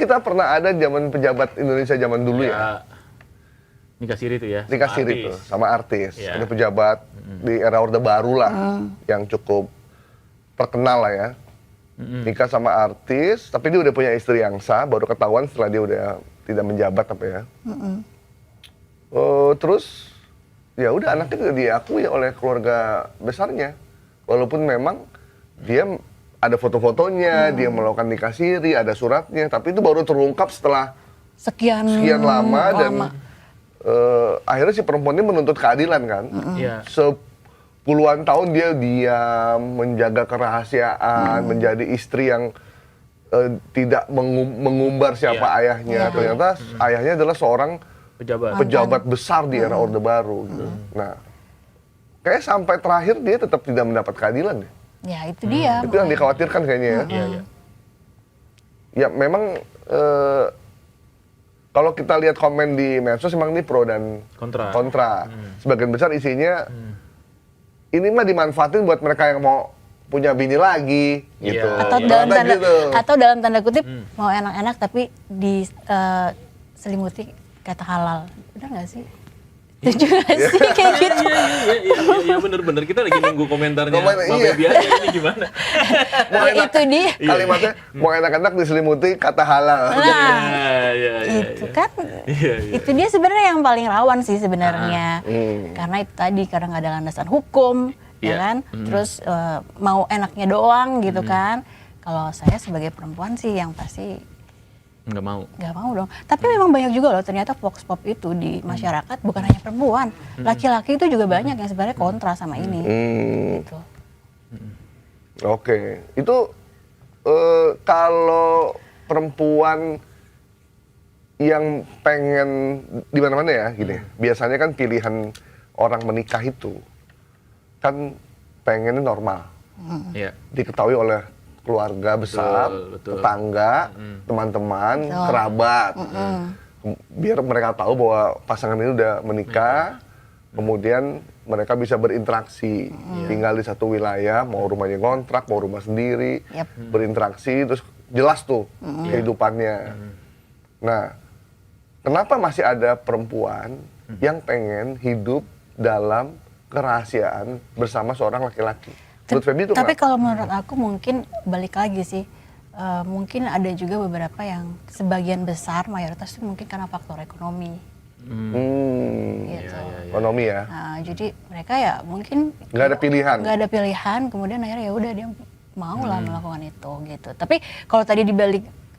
kita pernah ada zaman pejabat Indonesia zaman dulu ya. Nikah siri itu ya. Nikah siri itu sama artis. Ya. Ada pejabat di era Orde Baru lah yang cukup terkenal lah ya. Nikah sama artis, tapi dia udah punya istri yang sah, baru ketahuan setelah dia udah tidak menjabat apa ya. Terus ya udah anaknya juga diakui oleh keluarga besarnya. Walaupun memang dia ada foto-fotonya, dia melakukan nikah siri, ada suratnya, tapi itu baru terungkap setelah sekian lama. Dan akhirnya si perempuan ini menuntut keadilan kan. Sepuluhan tahun dia diam, menjaga kerahasiaan, menjadi istri yang tidak mengumbar siapa ayahnya. Ternyata ayahnya adalah seorang pejabat besar di era Orde Baru. Gitu. Nah, kayak sampai terakhir dia tetap tidak mendapat keadilan. Ya itu dia. Itu yang dikhawatirkan kayaknya ya. Ya memang kalau kita lihat komen di medsos memang ini pro dan kontra. Sebagian besar isinya ini mah dimanfaatin buat mereka yang mau punya bini lagi gitu. Atau dalam tanda kutip mau enak-enak tapi diselimuti kata halal. Benar nggak sih? Itu juga sih kayak gitu. Iya bener-bener, kita lagi nunggu komentarnya Mbak Baby aja ini gimana. Itu dia. Kalimatnya mau enak-enak diselimuti kata halal. Itu kan, itu dia sebenarnya yang paling rawan sih sebenarnya. Karena itu tadi, karena nggak ada landasan hukum, ya kan. Terus mau enaknya doang gitu kan. Kalau saya sebagai perempuan sih yang pasti Nggak mau dong. Tapi memang banyak juga loh ternyata vox pop itu di masyarakat, bukan hanya perempuan. Laki-laki itu juga banyak yang sebenarnya kontra sama ini. Gitu. Oke. Itu kalau perempuan yang pengen di mana-mana ya gini. Biasanya kan pilihan orang menikah itu kan pengennya normal. Diketahui oleh keluarga besar, tetangga, teman-teman, kerabat. Biar mereka tahu bahwa pasangan ini udah menikah, kemudian mereka bisa berinteraksi, tinggal di satu wilayah, mau rumahnya kontrak, mau rumah sendiri, berinteraksi, terus jelas tuh kehidupannya. Nah, kenapa masih ada perempuan yang pengen hidup dalam kerahasiaan bersama seorang laki-laki? Tapi kalau menurut aku mungkin balik lagi sih, mungkin ada juga beberapa yang sebagian besar mayoritas itu mungkin karena faktor ekonomi. Gitu. Ekonomi ya. Nah, jadi mereka ya mungkin nggak ada pilihan. Kemudian akhirnya ya udah dia mau lah melakukan itu gitu. Tapi kalau tadi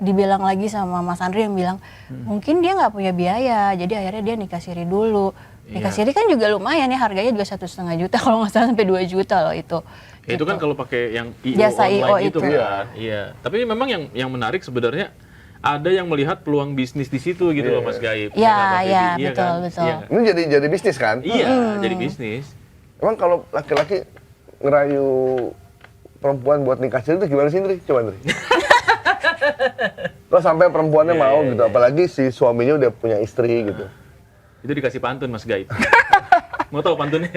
dibilang lagi sama Mas Andri yang bilang mungkin dia nggak punya biaya, jadi akhirnya dia nikah siri dulu. Nikah siri kan juga lumayan ya, harganya juga 1,5 juta kalau nggak salah sampai 2 juta loh itu. Gitu. Itu kan kalau pakai yang IO jasa online itu kan. Iya. Tapi memang yang menarik sebenarnya ada yang melihat peluang bisnis di situ gitu loh Mas Gaib. Iya, betul. Ini jadi bisnis kan? Iya, jadi bisnis. Emang kalau laki-laki ngerayu perempuan buat nikah siri itu gimana sih, Ndri? Coba, Ndri. Kalau sampai perempuannya mau gitu, apalagi si suaminya udah punya istri gitu. Itu dikasih pantun Mas Gaib. Mau tahu pantunnya?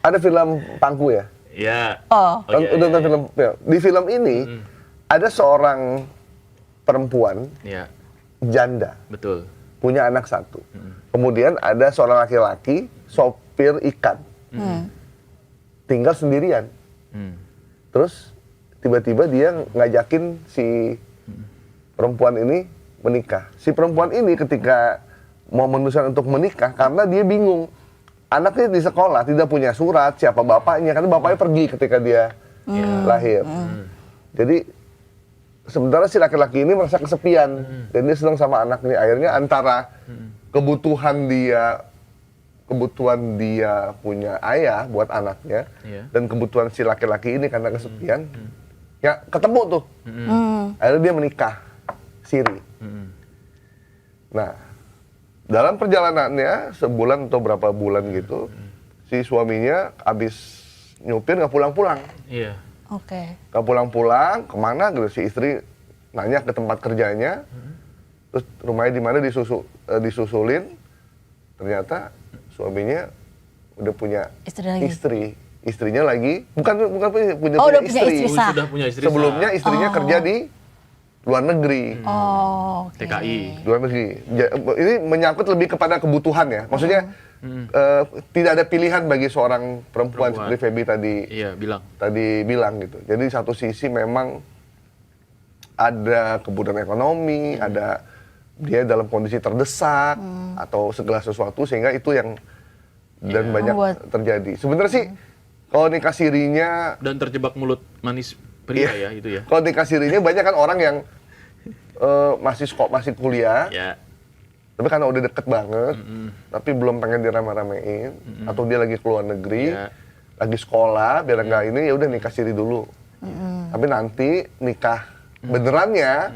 ada film Pangku ya? Iya. Udah nonton film ya. Di film ini ada seorang perempuan janda. Betul. Punya anak 1. Kemudian ada seorang laki-laki sopir ikan. Tinggal sendirian. Terus tiba-tiba dia ngajakin si perempuan ini menikah. Si perempuan ini ketika mau memutuskan untuk menikah karena dia bingung. Anaknya di sekolah tidak punya surat, siapa bapaknya, karena bapaknya pergi ketika dia lahir. Jadi sementara si laki-laki ini merasa kesepian dan dia senang sama anaknya. Akhirnya antara kebutuhan dia punya ayah buat anaknya dan kebutuhan si laki-laki ini karena kesepian, ya ketemu tuh. Akhirnya dia menikah siri. Nah, dalam perjalanannya sebulan atau berapa bulan gitu, si suaminya abis nyupir nggak pulang-pulang. Iya. Oke. Nggak pulang-pulang, kemana gitu, si istri nanya ke tempat kerjanya, terus rumahnya di mana disusulin, ternyata suaminya udah punya istri. istrinya lagi punya udah punya istri. istri sah. Sudah punya istri Sebelumnya sah. istrinya kerja di luar negeri. Oh, oke. TKI. Luar negeri. Ini menyangkut lebih kepada kebutuhan ya. Maksudnya tidak ada pilihan bagi seorang perempuan seperti Feby Iya, tadi bilang gitu. Jadi satu sisi memang ada kebutuhan ekonomi, ada dia dalam kondisi terdesak atau segala sesuatu sehingga itu yang dan banyak terjadi. Sebenarnya sih kalau nikah sirinya dan terjebak mulut manis pria ya itu ya. kalau nikah sirinya banyak kan orang yang masih kuliah. Ya. Tapi karena udah deket banget, tapi belum pengen dirame-ramein, atau dia lagi keluar negeri, lagi sekolah, biar enggak ini ya udah nikah siri dulu. Tapi nanti nikah benerannya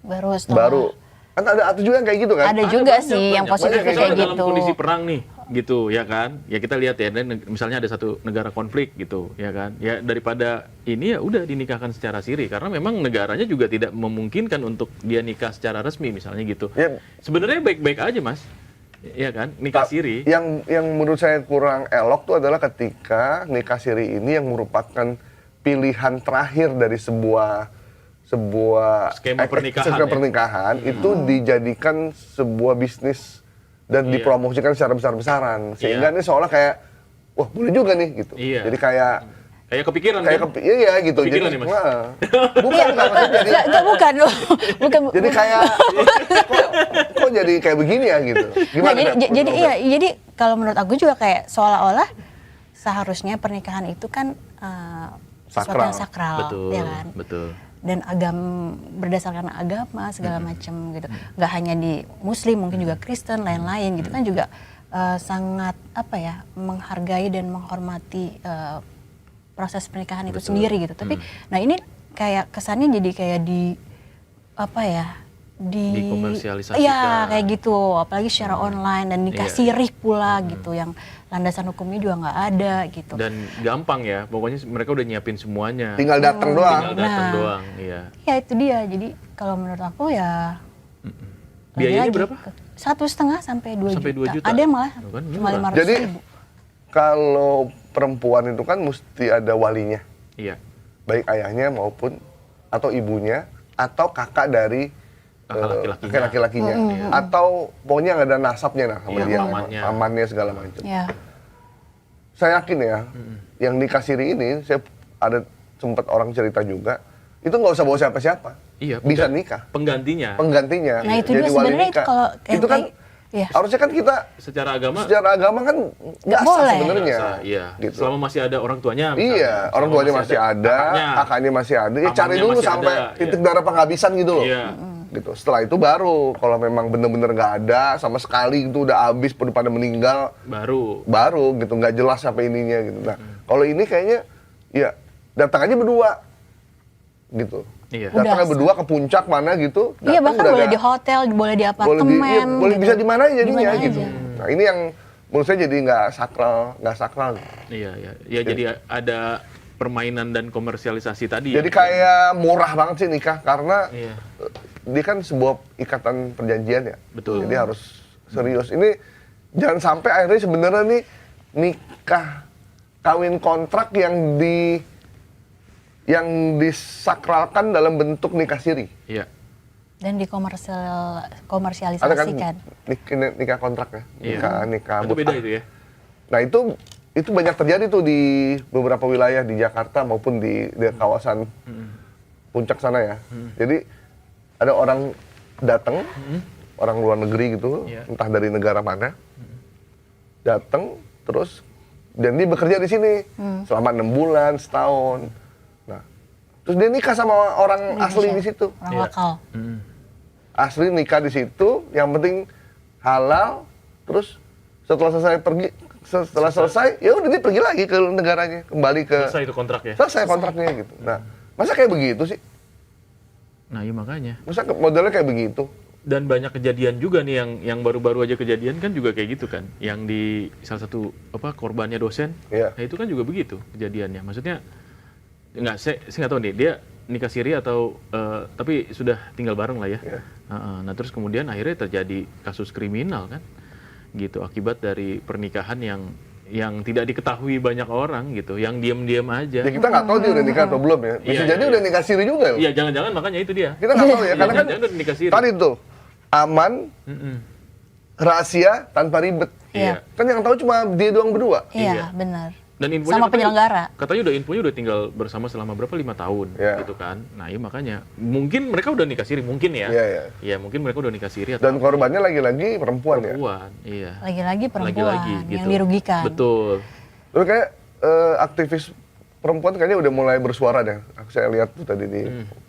baru kan ada juga yang kayak gitu kan? Ada juga sih banyak. yang positif Misalnya kayak dalam gitu. kondisi perang nih, gitu ya kan? Ya kita lihat ya, dan misalnya ada satu negara konflik gitu, ya kan? Ya daripada ini ya udah dinikahkan secara siri, karena memang negaranya juga tidak memungkinkan untuk dia nikah secara resmi misalnya gitu. Ya. Sebenarnya baik-baik aja mas, ya kan? Nikah siri. Yang menurut saya kurang elok tuh adalah ketika nikah siri ini yang merupakan pilihan terakhir dari sebuah Skema pernikahan, itu dijadikan sebuah bisnis dan dipromosikan secara besar-besaran sehingga ini seolah kayak wah boleh juga nih gitu. Jadi kayak kepikiran kan? Iya gitu. Kepikiran Jadi nih, Mas? bukan jadi Bukan loh. Bukan. jadi kayak kok jadi kayak begini ya gitu. Gimana? Jadi kalau menurut aku juga kayak seolah-olah seharusnya pernikahan itu kan sesuatu yang sakral, Betul, ya kan? betul. Dan berdasarkan agama segala macam gitu. Nggak hanya di Muslim, mungkin juga Kristen, lain-lain gitu kan juga sangat menghargai dan menghormati proses pernikahan itu sendiri gitu. Tapi nah ini kayak kesannya jadi kayak dikomersialisasikan. Iya kayak gitu, apalagi secara online dan nikah sirih pula gitu yang landasan hukumnya juga nggak ada gitu. Dan gampang ya, pokoknya mereka udah nyiapin semuanya. Tinggal datang doang. Doang, iya. Ya itu dia, jadi kalau menurut aku ya biayanya berapa? 1,5 sampai 2 Sampai 2 juta. Ada yang malah Kan cuma murah. 500 Jadi ribu. kalau perempuan itu kan mesti ada walinya, Iya. baik ayahnya maupun atau ibunya atau kakak dari laki-lakinya, atau pokoknya nggak ada nasabnya sama dia, pamannya segala macam. Ya. Saya yakin ya, yang nikah siri ini saya ada sempat orang cerita juga, itu nggak usah bawa siapa-siapa, bisa nikah. Penggantinya. Nah itu jadi dia wali sebenarnya nikah. kalau Itu kan harusnya kan kita secara agama kan nggak sah boleh. sebenarnya. Iya. Gitu. Selama masih ada orang tuanya. Misalnya. Iya, orang tuanya masih ada, kakaknya masih ada. Ya cari dulu sampai titik darah penghabisan gitu loh. Iya. Gitu. Setelah itu baru kalau memang bener-bener nggak ada sama sekali itu udah habis pada meninggal baru gitu nggak jelas sampai ininya gitu. Nah kalau ini kayaknya ya datang aja berdua gitu. Iya. Datangnya berdua ke puncak mana gitu. Iya bahkan boleh di hotel, boleh di apartemen. Boleh gitu. bisa di mana jadinya Dimana gitu. aja. Nah ini yang menurut saya jadi nggak sakral. Iya. Ya jadi ada permainan dan komersialisasi tadi. Jadi kayak murah banget sih nikah karena Iya. dia kan sebuah ikatan perjanjian ya. Betul. Jadi harus serius. Ini jangan sampai akhirnya sebenarnya nih nikah kawin kontrak yang disakralkan dalam bentuk nikah siri. Iya. Dan Ada kan dikomersialisasikan. nikah kontrak ya. Iya. Nikah Itu beda mut'ah. itu ya. Nah itu banyak terjadi tuh di beberapa wilayah di Jakarta maupun di kawasan puncak sana ya. Jadi ada orang datang, orang luar negeri gitu, entah dari negara mana, datang terus dan dia bekerja di sini selama 6 bulan, setahun. Nah, terus dia nikah sama orang asli di situ. Orang lokal. Asli nikah di situ, yang penting halal. Terus setelah selesai, ya udah dia pergi lagi ke negaranya, kembali ke Selesai itu kontraknya. selesai kontraknya gitu. Nah, masa kayak begitu sih? Nah, iya makanya. Masa modelnya kayak begitu? Dan banyak kejadian juga nih yang baru-baru aja kejadian kan juga kayak gitu kan. Yang di salah satu korbannya dosen. Iya. Nah, itu kan juga begitu kejadiannya. Maksudnya saya nggak tahu nih dia nikah siri atau tapi sudah tinggal bareng lah ya. Iya. Nah, terus kemudian akhirnya terjadi kasus kriminal kan. Gitu akibat dari pernikahan yang yang tidak diketahui banyak orang gitu, yang diam-diam aja. Ya kita nggak tahu dia udah nikah atau belum ya. Bisa Iya, jadi iya, udah nikah siri juga loh. Iya, jangan-jangan makanya itu dia. Kita nggak tahu ya, karena kan Jangan-jangan udah nikah siri. tadi tuh aman, Mm-mm. rahasia, tanpa ribet. Iya. Kan yang tahu cuma dia doang berdua. Iya, Iya. benar. Dan infonya Sama penyelenggara. Katanya infonya udah tinggal bersama selama berapa 5 tahun Iya. gitu kan. Nah, iya makanya mungkin mereka udah nikah siri mungkin ya. Iya, iya. Iya, mungkin mereka udah nikah siri atau Dan korbannya lagi-lagi perempuan ya. perempuan. Iya. Lagi-lagi perempuan Lagi-lagi yang gitu. dirugikan. Betul. Terus kayak aktivis perempuan kayaknya udah mulai bersuara deh. Saya lihat tuh tadi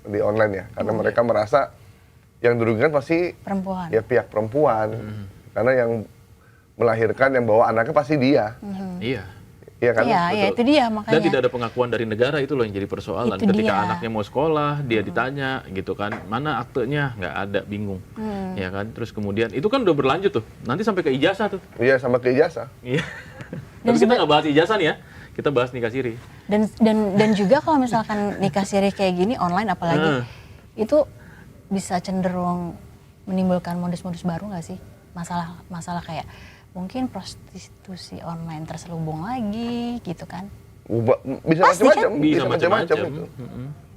di online ya. Karena mereka merasa yang dirugikan pasti Perempuan. ya pihak perempuan. Karena yang melahirkan, yang bawa anaknya pasti dia. Iya. Iya kan? Iya, iya, itu dia makanya. Dan tidak ada pengakuan dari negara, itu loh yang jadi persoalan. Itu Ketika dia. anaknya mau sekolah, dia ditanya gitu kan, mana aktenya? Nggak ada, bingung. Ya kan? Terus kemudian, itu kan udah berlanjut tuh. Nanti sampai ke ijazah tuh. Iya, sama ke ijazah. Iya. Tapi kita nggak bahas ijazah nih ya. Kita bahas nikah siri. Dan juga kalau misalkan nikah siri kayak gini online apalagi itu bisa cenderung menimbulkan modus-modus baru nggak sih? Masalah kayak mungkin prostitusi online terselubung lagi gitu kan? Bisa Pasti macam-macam, kan? bisa Bisa macam-macam macam-macam. itu.